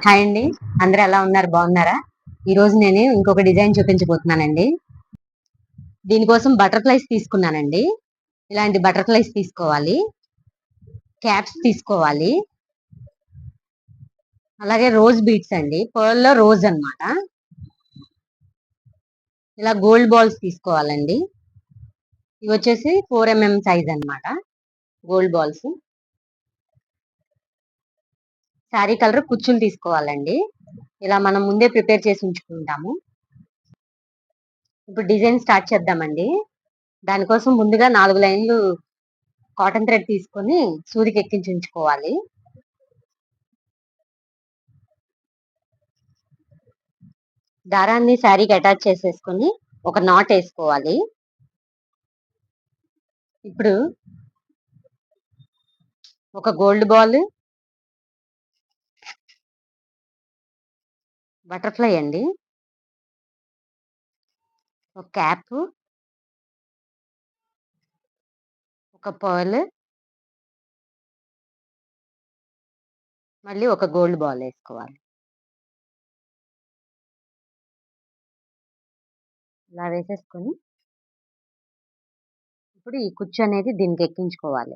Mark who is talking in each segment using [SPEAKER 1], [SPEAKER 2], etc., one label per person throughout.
[SPEAKER 1] Hi అండి. అందరూ ఎలా ఉన్నారు? బాగున్నారా? ఈరోజు నేను ఇంకొక డిజైన్ చూపించబోతున్నానండి. దీనికోసం బటర్‌ఫ్లైస్ తీసుకున్నానండి. ఇలాంటి బటర్‌ఫ్లైస్ తీసుకోవాలి. క్యాప్స్ తీసుకోవాలి. అలాగే రోజ్ బీడ్స్ అండి. పర్ల్‌లో రోజ్ అన్నమాట. ఇలా గోల్డ్ బాల్స్ తీసుకోవాలండి. ఇవొచ్చేసి 4 సైజ్ అన్నమాట. Gold balls. శారీ కలర్ కుచ్చులు తీసుకోవాలండి. ఇలా మనం ముందే ప్రిపేర్ చేసి ఉంచుకుంటాము. ఇప్పుడు డిజైన్ స్టార్ట్ చేద్దామండి. దానికోసం ముందుగా 4 లైన్లు కాటన్ థ్రెడ్ తీసుకొని సూదికి ఎక్కించి ఉంచుకోవాలి. దారాన్ని శారీకి అటాచ్ చేసేసుకొని ఒక నాట్ వేసుకోవాలి. ఇప్పుడు ఒక గోల్డ్ బాల్, బటర్ఫ్లై అండి, ఒక క్యాప్, ఒక పర్ల్, మళ్ళీ ఒక గోల్డ్ బాల్ వేసుకోవాలి. ఇలా వేసేసుకొని ఇప్పుడు ఈ కుచ్చు అనేది దీనికి ఎక్కించుకోవాలి.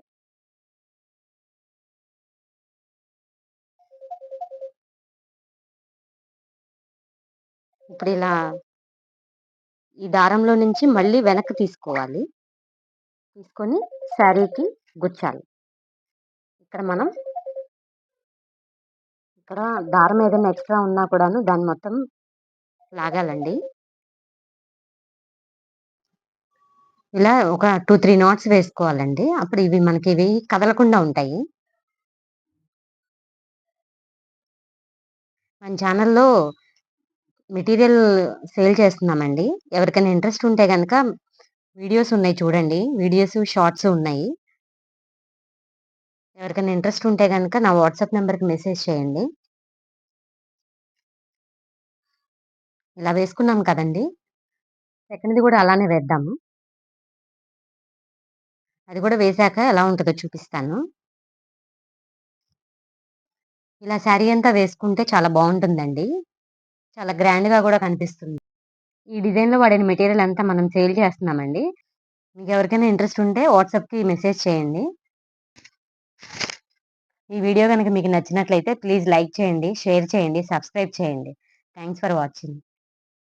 [SPEAKER 1] ఇప్పుడు ఇలా ఈ దారంలో నుంచి మళ్ళీ వెనక్కి తీసుకోవాలి. తీసుకొని శారీకి గుచ్చాలి. ఇక్కడ దారం ఏదైనా ఎక్స్ట్రా ఉన్నా కూడాను దాన్ని మొత్తం లాగాలండి. ఇలా ఒక 2, 3 నాట్స్ వేసుకోవాలండి. అప్పుడు ఇవి కదలకుండా ఉంటాయి. మన ఛానల్‌లో మెటీరియల్ సేల్ చేస్తున్నామండి. ఎవరికైనా ఇంట్రెస్ట్ ఉంటే గనక వీడియోస్ ఉన్నాయి చూడండి. వీడియోస్, షార్ట్స్ ఉన్నాయి. ఎవరికైనా ఇంట్రెస్ట్ ఉంటే గనక నా వాట్సాప్ నంబర్‌కి మెసేజ్ చేయండి. ఇలా వేసుకున్నాం కదండీ! సెకండ్‌ది కూడా అలానే వేద్దాము. అది కూడా వేశాక ఎలా ఉంటదో చూపిస్తాను. ఇలా శారీ అంతా వేసుకుంటే చాలా బావుంటుందండి. చాలా గ్రాండ్‌గా కూడా కనిపిస్తుంది. ఈ డిజైన్‌లో వాడిన మెటీరియల్ అంతా మనం సేల్ చేస్తున్నామండి. మీకెవరికైనా ఇంట్రెస్ట్ ఉంటే వాట్సాప్‌కి మెసేజ్ చేయండి. ఈ వీడియో గనక మీకు నచ్చినట్లయితే ప్లీజ్ లైక్ చేయండి, షేర్ చేయండి, సబ్స్క్రైబ్ చేయండి. Thanks for watching.